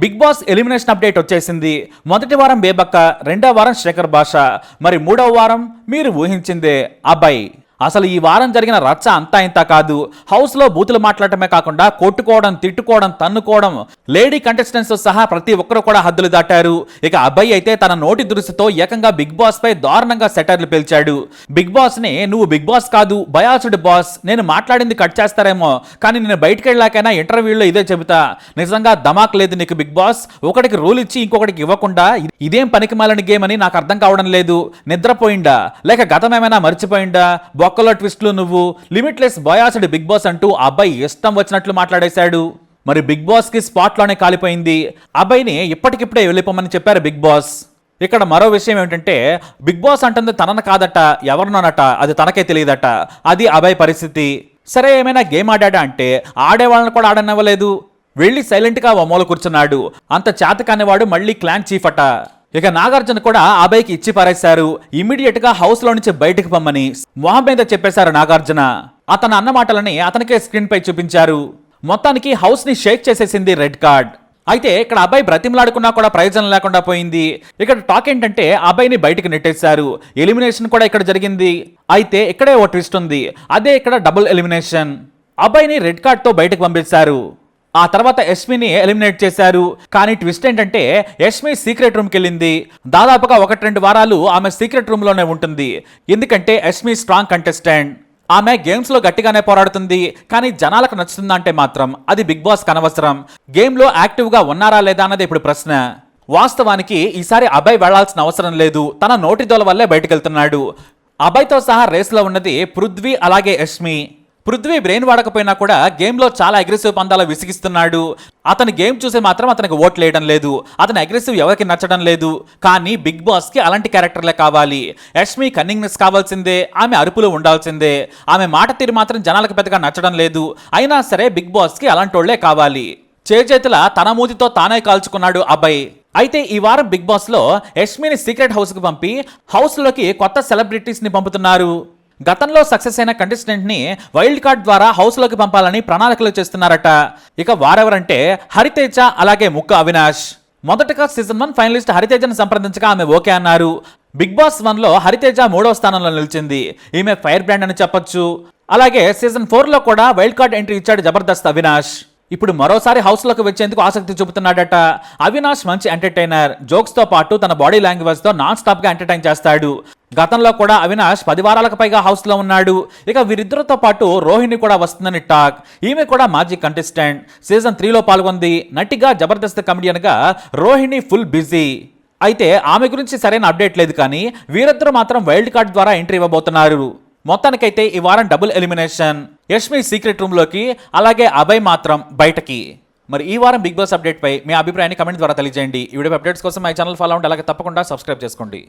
Big boss elimination update వచ్చేసింది. మొదటి వారం బేబక్క, రెండో వారం శేఖర్ భాష, మరి మూడవ వారం మీరు ఊహించిందే అబ్బాయి. అసలు ఈ వారం జరిగిన రచ్చ అంతా ఇంత కాదు. హౌస్లో బూతులు మాట్లాడటమే కాకుండా కొట్టుకోవడం, తిట్టుకోవడం, తన్నుకోవడం, లేడీ కంటెస్టెంట్స్ సహా ప్రతి ఒక్కరు కూడా హద్దులు దాటారు. ఇక అబ్బాయి అయితే తన నోటి దురుసుతో ఏకంగా బిగ్ బాస్ పై దారుణంగా సెటర్లు పేల్చాడు. బిగ్ బాస్ ని నువ్వు బిగ్ బాస్ కాదు, బయాసుడ్ బాస్, నేను మాట్లాడింది కట్ చేస్తారేమో కానీ నేను బయటకు వెళ్ళాకైనా ఇంటర్వ్యూలో ఇదే చెబుతా, నిజంగా ధమాక్ లేదు నీకు బిగ్ బాస్, ఒకటికి రూల్ ఇచ్చి ఇంకొకటికి ఇవ్వకుండా ఇదేం పనికిమాలని గేమ్ అని నాకు అర్థం కావడం లేదు. నిద్రపోయిందా లేక గతం ఏమైనా మర్చిపోయిందా? బొక్కలో ట్విస్ట్లు నువ్వు, లిమిట్లెస్ బయాస్డ్ బిగ్ బాస్ అంటూ అబ్బాయి ఇష్టం వచ్చినట్లు మాట్లాడేశాడు. మరి బిగ్ బాస్ కి స్పాట్ లోనే కాలిపోయింది. అబ్బాయిని ఇప్పటికిప్పుడే వెళ్ళిపోమని చెప్పారు బిగ్ బాస్. ఇక్కడ మరో విషయం ఏమిటంటే బిగ్ బాస్ అంటుంది తనను కాదట, ఎవరినోనట, అది తనకే తెలియదట. అది అబ్బాయి పరిస్థితి. సరే ఏమైనా గేమ్ ఆడా అంటే ఆడేవాళ్ళని కూడా ఆడనివ్వలేదు. వెళ్ళి సైలెంట్ గా ఓ మూల కూర్చున్నాడు. అంత చేతకానివాడు మళ్ళీ క్లాన్ చీఫ్ అట. ఇక నాగార్జున కూడా అబ్బాయికి ఇచ్చి పారేశారు. ఇమ్మీడియట్ గా హౌస్ లో నుంచి బయటకు పమ్మని మొహం మీద చెప్పేశారు నాగార్జున. అతను అన్న మాటలని అతనికే స్క్రీన్ పై చూపించారు. మొత్తానికి హౌస్ ని షేక్ చేసేసింది రెడ్ కార్డ్. అయితే ఇక్కడ అబ్బాయి బ్రతిమలాడుకున్నా కూడా ప్రయోజనం లేకుండా పోయింది. ఇక్కడ టాక్ ఏంటంటే అబ్బాయిని బయటకు నెట్టేశారు. ఎలిమినేషన్ కూడా ఇక్కడ జరిగింది. అయితే ఇక్కడే ఓ ట్విస్ట్ ఉంది. అదే ఇక్కడ డబుల్ ఎలిమినేషన్. అబ్బాయిని రెడ్ కార్డ్ తో బయటకు పంపించారు. ఆ తర్వాత యష్మిని ఎలిమినేట్ చేశారు. కానీ ట్విస్ట్ ఏంటంటే యష్మి సీక్రెట్ రూమ్కి వెళ్ళింది. దాదాపుగా 1-2 వారాలు ఆమె సీక్రెట్ రూమ్ లోనే ఉంటుంది. ఎందుకంటే యష్మి స్ట్రాంగ్ కంటెస్టెంట్. ఆమె గేమ్స్ లో గట్టిగానే పోరాడుతుంది. కానీ జనాలకు నచ్చుతుందంటే మాత్రం అది బిగ్ బాస్ కనవసరం. గేమ్ లో యాక్టివ్ గా ఉన్నారా లేదా అన్నది ఇప్పుడు ప్రశ్న. వాస్తవానికి ఈసారి అబ్బాయి వెళ్లాల్సిన అవసరం లేదు. తన నోటి దోల వల్లే బయటకు వెళ్తున్నాడు. అబ్బాయితో సహా రేస్ లో ఉన్నది పృథ్వీ అలాగే యష్మి. పృథ్వీ బ్రెయిన్ వాడకపోయినా కూడా గేమ్లో చాలా అగ్రెసివ్ పందాలు విసిగిస్తున్నాడు. అతని గేమ్ చూసి మాత్రం అతనికి ఓట్లు వేయడం లేదు. అతని అగ్రెసివ్ ఎవరికి నచ్చడం లేదు. కానీ బిగ్ బాస్కి అలాంటి క్యారెక్టర్లే కావాలి. యష్మి కన్నింగ్నెస్ కావాల్సిందే, ఆమె అరుపులు ఉండాల్సిందే. ఆమె మాట తీరు మాత్రం జనాలకు పెద్దగా నచ్చడం లేదు. అయినా సరే బిగ్ బాస్కి అలాంటి వాళ్లే కావాలి. చేతుల తన మూతితో తానే కాల్చుకున్నాడు అబ్బాయి. అయితే ఈ వారం బిగ్ బాస్లో యష్మిని సీక్రెట్ హౌస్కి పంపి హౌస్లోకి కొత్త సెలబ్రిటీస్ ని పంపుతున్నారు. గతంలో సక్సెస్ అయిన కంటెస్టెంట్ ని వైల్డ్ కార్డ్ ద్వారా హౌస్ లోకి పంపాలని ప్రణాళికలు చేస్తున్నారట. ఇక వారెవరంటే హరితేజ అలాగే ముక్క అవినాష్. మొదటగా సీజన్ 1 ఫైనలిస్ట్ హరితేజను సంప్రదించగా ఆమె ఓకే అన్నారు. బిగ్ బాస్ 1లో హరితేజ 3వ స్థానంలో నిలిచింది. ఈమె ఫైర్ బ్రాండ్ అని చెప్పొచ్చు. అలాగే సీజన్ 4లో కూడా వైల్డ్ కార్డ్ ఎంట్రీ ఇచ్చాడు జబర్దస్త్ అవినాష్. ఇప్పుడు మరోసారి హౌస్ లోకి వచ్చేందుకు ఆసక్తి చూపుతున్నాడట. అవినాష్ మంచి ఎంటర్టైనర్. జోక్స్ తో పాటు తన బాడీ లాంగ్వేజ్ తో నాన్ స్టాప్ గా ఎంటర్టైన్ చేస్తాడు. గతంలో కూడా అవినాష్ 10 వారాలకు పైగా హౌస్ లో ఉన్నాడు. ఇక వీరిద్దరితో పాటు రోహిణి కూడా వస్తుందని టాక్. ఈమె కూడా మాజీ కంటెస్టెంట్. సీజన్ 3లో పాల్గొంది. నటిగా జబర్దస్త్ కమెడియన్ గా రోహిణి ఫుల్ బిజీ. అయితే ఆమె గురించి సరైన అప్డేట్ లేదు. కానీ వీరిద్దరు మాత్రం వైల్డ్ కార్డ్ ద్వారా ఎంట్రీ ఇవ్వబోతున్నారు. మొత్తానికైతే ఈ వారం double elimination. Yashmi secret room లోకి, అలాగే అభయ్ మాత్రం బయటకి. మరి ఈ వారం బిగ్ బాస్ అప్డేట్ పై మీ అభిప్రాయాన్ని కమెంట్ ద్వారా తెలియజేయండి. ఈ వీడియో అప్డేట్స్ కోసం మై ఛానల్ ఫాలో అవ్వండి. అలాగే తప్పకుండా సబ్స్క్రైబ్ చేసుకోండి.